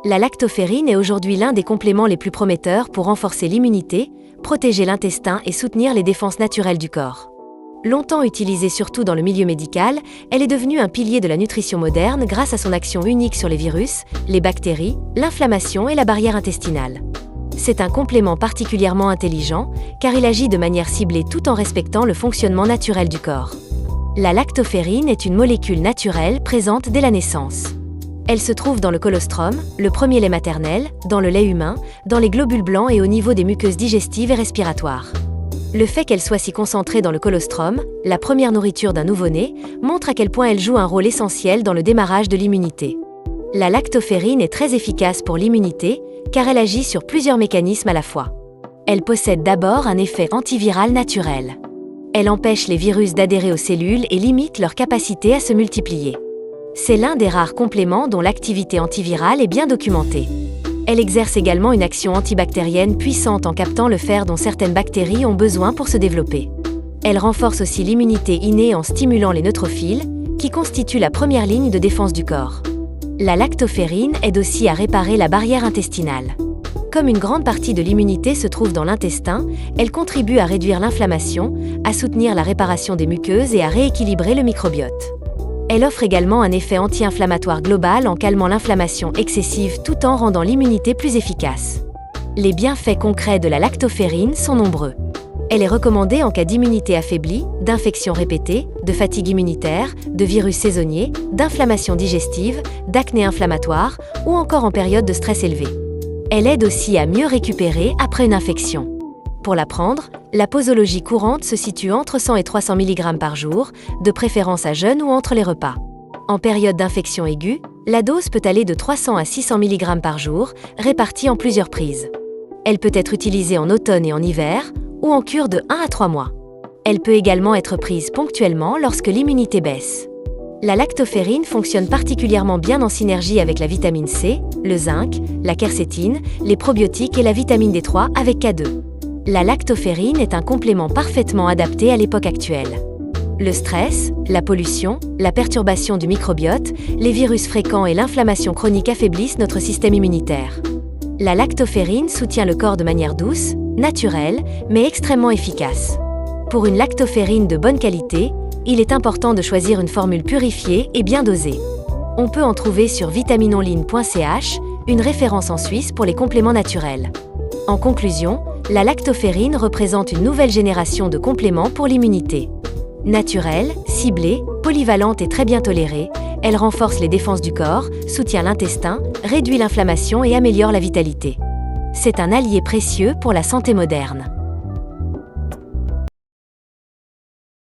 La lactoferrine est aujourd'hui l'un des compléments les plus prometteurs pour renforcer l'immunité, protéger l'intestin et soutenir les défenses naturelles du corps. Longtemps utilisée surtout dans le milieu médical, elle est devenue un pilier de la nutrition moderne grâce à son action unique sur les virus, les bactéries, l'inflammation et la barrière intestinale. C'est un complément particulièrement intelligent, car il agit de manière ciblée tout en respectant le fonctionnement naturel du corps. La lactoferrine est une molécule naturelle présente dès la naissance. Elle se trouve dans le colostrum, le premier lait maternel, dans le lait humain, dans les globules blancs et au niveau des muqueuses digestives et respiratoires. Le fait qu'elle soit si concentrée dans le colostrum, la première nourriture d'un nouveau-né, montre à quel point elle joue un rôle essentiel dans le démarrage de l'immunité. La lactoferrine est très efficace pour l'immunité, car elle agit sur plusieurs mécanismes à la fois. Elle possède d'abord un effet antiviral naturel. Elle empêche les virus d'adhérer aux cellules et limite leur capacité à se multiplier. C'est l'un des rares compléments dont l'activité antivirale est bien documentée. Elle exerce également une action antibactérienne puissante en captant le fer dont certaines bactéries ont besoin pour se développer. Elle renforce aussi l'immunité innée en stimulant les neutrophiles, qui constituent la première ligne de défense du corps. La lactoferrine aide aussi à réparer la barrière intestinale. Comme une grande partie de l'immunité se trouve dans l'intestin, elle contribue à réduire l'inflammation, à soutenir la réparation des muqueuses et à rééquilibrer le microbiote. Elle offre également un effet anti-inflammatoire global en calmant l'inflammation excessive tout en rendant l'immunité plus efficace. Les bienfaits concrets de la lactoferrine sont nombreux. Elle est recommandée en cas d'immunité affaiblie, d'infections répétées, de fatigue immunitaire, de virus saisonniers, d'inflammation digestive, d'acné inflammatoire ou encore en période de stress élevé. Elle aide aussi à mieux récupérer après une infection. Pour la prendre, la posologie courante se situe entre 100 et 300 mg par jour, de préférence à jeûne ou entre les repas. En période d'infection aiguë, la dose peut aller de 300 à 600 mg par jour, répartie en plusieurs prises. Elle peut être utilisée en automne et en hiver, ou en cure de 1 à 3 mois. Elle peut également être prise ponctuellement lorsque l'immunité baisse. La lactoferrine fonctionne particulièrement bien en synergie avec la vitamine C, le zinc, la quercétine, les probiotiques et la vitamine D3 avec K2. La lactoferrine est un complément parfaitement adapté à l'époque actuelle. Le stress, la pollution, la perturbation du microbiote, les virus fréquents et l'inflammation chronique affaiblissent notre système immunitaire. La lactoferrine soutient le corps de manière douce, naturelle, mais extrêmement efficace. Pour une lactoferrine de bonne qualité, il est important de choisir une formule purifiée et bien dosée. On peut en trouver sur vitaminonline.ch, une référence en Suisse pour les compléments naturels. En conclusion, la lactoferrine représente une nouvelle génération de compléments pour l'immunité. Naturelle, ciblée, polyvalente et très bien tolérée, elle renforce les défenses du corps, soutient l'intestin, réduit l'inflammation et améliore la vitalité. C'est un allié précieux pour la santé moderne.